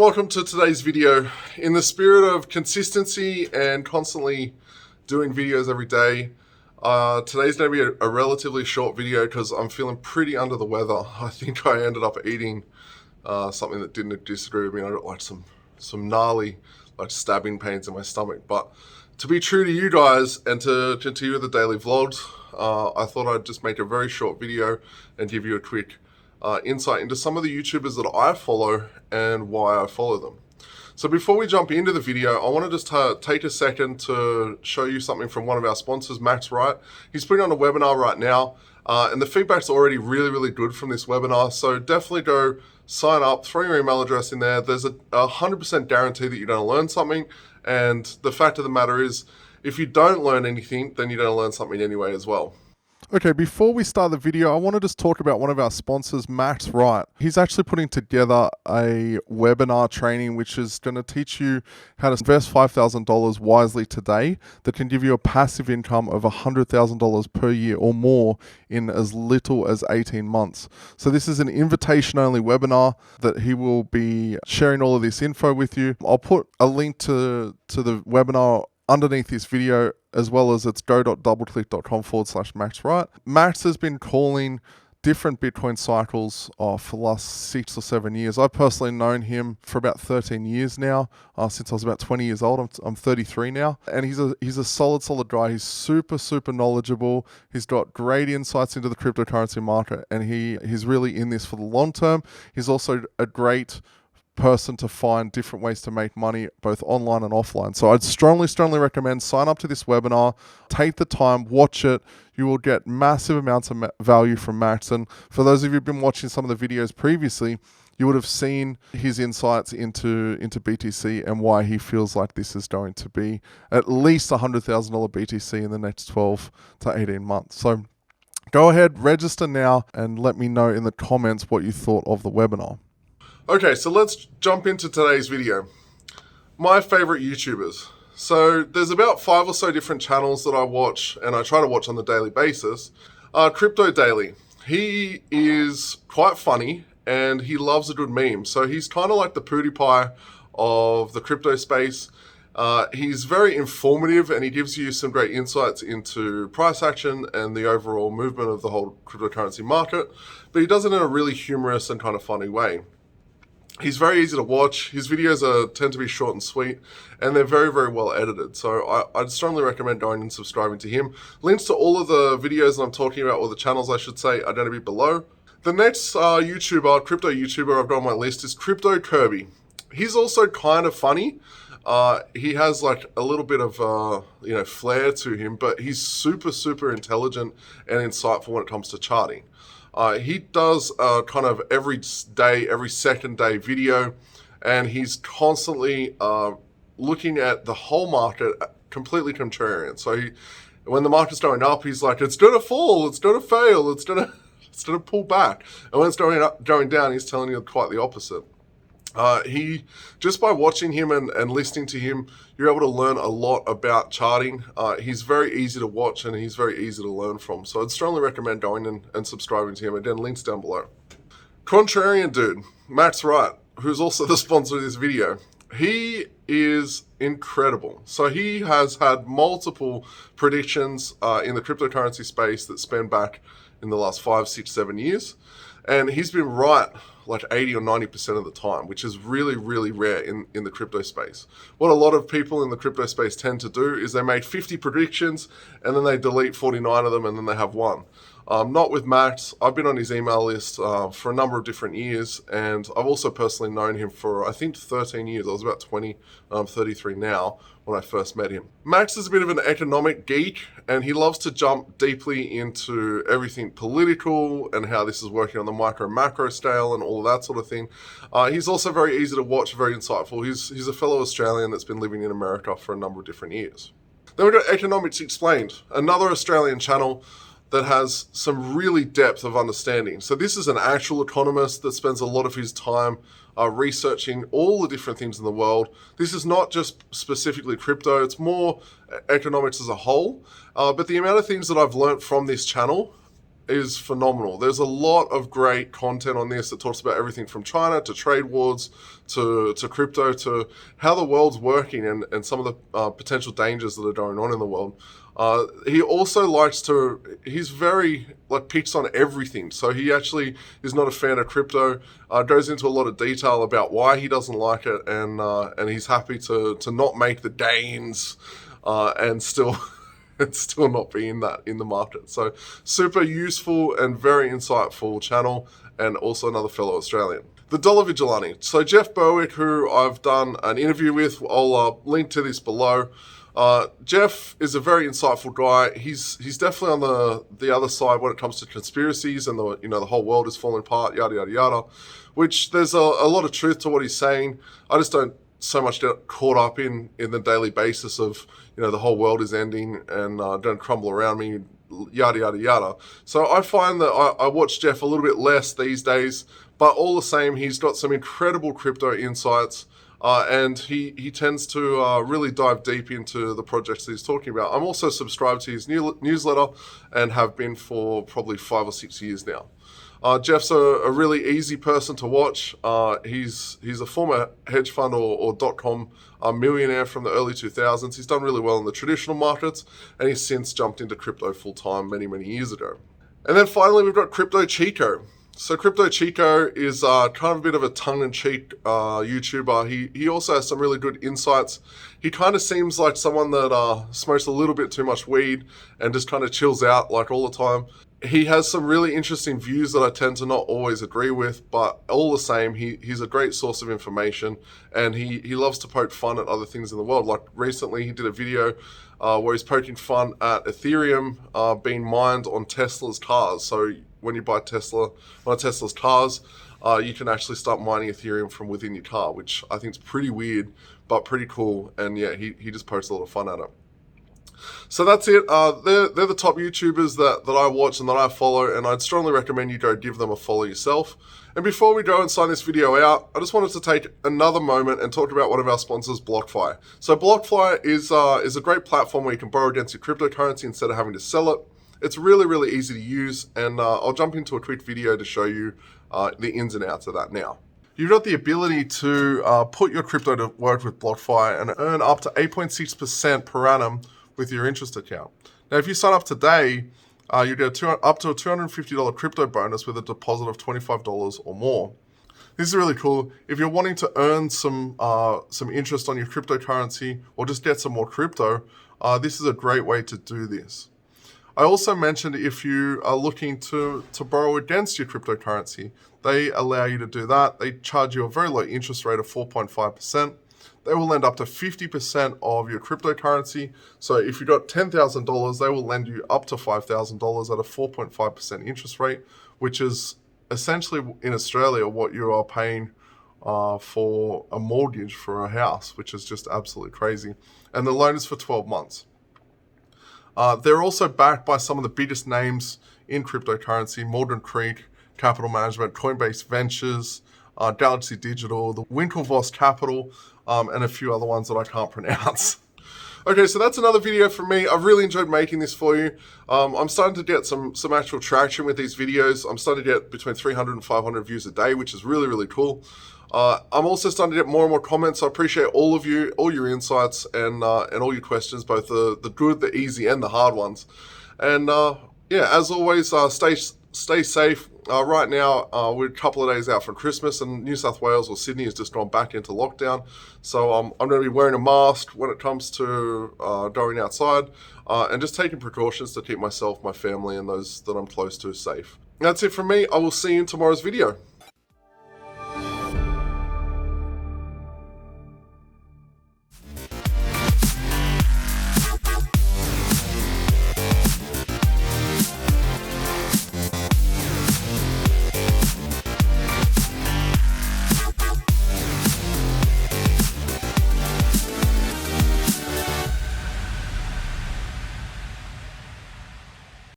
and welcome to today's video. In the spirit of consistency and constantly doing videos every day, today's going to be a relatively short video because I'm feeling pretty under the weather. I think I ended up eating something that didn't disagree with me. I got like some gnarly stabbing pains in my stomach. But to be true to you guys and to continue with the daily vlogs, I thought I'd just make a very short video and give you a quick insight into some of the YouTubers that I follow and why I follow them. So before we jump into the video, I want to just take a second to show you something from one of our sponsors, Wright. He's putting on a webinar right now, and the feedback's already really good from this webinar. So definitely go sign up, throw your email address in there. There's a 100% guarantee that you're going to learn something. And the fact of the matter is, if you don't learn anything, then you're going to learn something anyway as well. Okay, before we start the video, I want to just talk about one of our sponsors, Wright. He's actually putting together a webinar training which is going to teach you how to invest $5,000 wisely today that can give you a passive income of $100,000 per year or more in as little as 18 months. So this is an invitation-only webinar that he will be sharing all of this info with you. I'll put a link to the webinar underneath this video, as well as it's go.doubleclick.com/MaxWright. Max has been calling different Bitcoin cycles for the last 6 or 7 years. I've personally known him for about 13 years now, since I was about 20 years old. I'm 33 now. And he's a solid guy. He's super knowledgeable. He's got great insights into the cryptocurrency market, and he's really in this for the long term. He's also a great person to find different ways to make money both online and offline. So I'd strongly recommend sign up to this webinar, take the time, watch it. You will get massive amounts of value from Max. And for those of you who've been watching some of the videos previously, you would have seen his insights into BTC and why he feels like this is going to be at least $100,000 BTC in the next 12 to 18 months. So go ahead, register now, and let me know in the comments what you thought of the webinar. Okay, so let's jump into today's video. My favorite YouTubers. So there's about 5 or so different channels that I watch and I try to watch on the daily basis. Crypto Daily. He is quite funny and he loves a good meme. So he's kind of like the PewDiePie of the crypto space. He's very informative and he gives you some great insights into price action and the overall movement of the whole cryptocurrency market. But he does it in a really humorous and kind of funny way. He's very easy to watch. His videos tend to be short and sweet, and they're very well edited. So I'd strongly recommend going and subscribing to him. Links to all of the videos that I'm talking about, or the channels I should say, are going to be below. The next crypto YouTuber I've got on my list is Crypto Kirby. He's also kind of funny. He has like a little bit of flair to him, but he's super intelligent and insightful when it comes to charting. He does kind of every second day video, and he's constantly looking at the whole market completely contrarian. So when the market's going up, he's like, it's going to fall, it's going to fail, it's going to pull back. And when it's going down, he's telling you quite the opposite. Just by watching him and listening to him, you're able to learn a lot about charting. He's very easy to watch and he's very easy to learn from. So I'd strongly recommend going and subscribing to him. Again, links down below. Contrarian dude, Wright, who's also the sponsor of this video. He is incredible. So he has had multiple predictions in the cryptocurrency space that span back in the last 5, 6, 7 years. And he's been right like 80 or 90% of the time, which is really rare in the crypto space. What a lot of people in the crypto space tend to do is they make 50 predictions and then they delete 49 of them and then they have one. Not with Max. I've been on his email list for a number of different years, and I've also personally known him for, I think, 13 years. I was about 20, 33 now when I first met him. Max is a bit of an economic geek, and he loves to jump deeply into everything political and how this is working on the micro macro scale and all of that sort of thing. He's also very easy to watch, very insightful. He's a fellow Australian that's been living in America for a number of different years. Then we've got Economics Explained, another Australian channel that has some really depth of understanding. So this is an actual economist that spends a lot of his time researching all the different things in the world. This is not just specifically crypto, it's more economics as a whole. But the amount of things that I've learned from this channel is phenomenal. There's a lot of great content on this that talks about everything from China to trade wars to crypto to how the world's working and some of the potential dangers that are going on in the world. He also likes to, he's very pitched on everything. So he actually is not a fan of crypto, goes into a lot of detail about why he doesn't like it, and he's happy to not make the gains and still not be in the market. So super useful and very insightful channel, and also another fellow Australian. The Dollar Vigilante. So Jeff Berwick, who I've done an interview with, I'll link to this below. Jeff is a very insightful guy. He's definitely on the other side when it comes to conspiracies and the whole world is falling apart, yada yada yada. Which there's a lot of truth to what he's saying. I just don't so much get caught up in the daily basis of the whole world is ending and don't crumble around me, yada yada yada. So I find that I watch Jeff a little bit less these days, but all the same, he's got some incredible crypto insights. And he tends to really dive deep into the projects that he's talking about. I'm also subscribed to his newsletter and have been for probably 5 or 6 years now. Jeff's a really easy person to watch. He's a former hedge fund or .com millionaire from the early 2000s. He's done really well in the traditional markets, and he's since jumped into crypto full time many years ago. And then finally, we've got Crypto Chico. So Crypto Chico is kind of a bit of a tongue-in-cheek YouTuber. He also has some really good insights. He kind of seems like someone that smokes a little bit too much weed and just kind of chills out all the time. He has some really interesting views that I tend to not always agree with, but all the same, he's a great source of information, and he loves to poke fun at other things in the world. Like recently, he did a video where he's poking fun at Ethereum being mined on Tesla's cars. So when you buy one of Tesla's cars, you can actually start mining Ethereum from within your car, which I think is pretty weird, but pretty cool. And yeah, he just pokes a lot of fun at it. So that's it. They're the top YouTubers that I watch and that I follow, and I'd strongly recommend you go give them a follow yourself. And before we go and sign this video out, I just wanted to take another moment and talk about one of our sponsors, BlockFi. So BlockFi is a great platform where you can borrow against your cryptocurrency instead of having to sell it. It's really easy to use, and I'll jump into a quick video to show you the ins and outs of that now. You've got the ability to put your crypto to work with BlockFi and earn up to 8.6% per annum with your interest account. Now, if you sign up today, you get up to a $250 crypto bonus with a deposit of $25 or more. This is really cool. If you're wanting to earn some interest on your cryptocurrency or just get some more crypto, this is a great way to do this. I also mentioned if you are looking to borrow against your cryptocurrency, they allow you to do that. They charge you a very low interest rate of 4.5%. They will lend up to 50% of your cryptocurrency. So if you got $10,000, they will lend you up to $5,000 at a 4.5% interest rate, which is essentially in Australia what you are paying for a mortgage for a house, which is just absolutely crazy. And the loan is for 12 months. They're also backed by some of the biggest names in cryptocurrency: Morgan Creek Capital Management, Coinbase Ventures, Galaxy Digital, the Winklevoss Capital, and a few other ones that I can't pronounce. Okay, so that's another video from me. I've really enjoyed making this for you. I'm starting to get some actual traction with these videos. I'm starting to get between 300 and 500 views a day, which is really cool. I'm also starting to get more and more comments. I appreciate all of you, all your insights, and all your questions, both the good, the easy, and the hard ones. And yeah, as always, stay safe. Right now, we're a couple of days out from Christmas, and New South Wales or Sydney has just gone back into lockdown. So I'm going to be wearing a mask when it comes to going outside, and just taking precautions to keep myself, my family, and those that I'm close to safe. That's it from me. I will see you in tomorrow's video.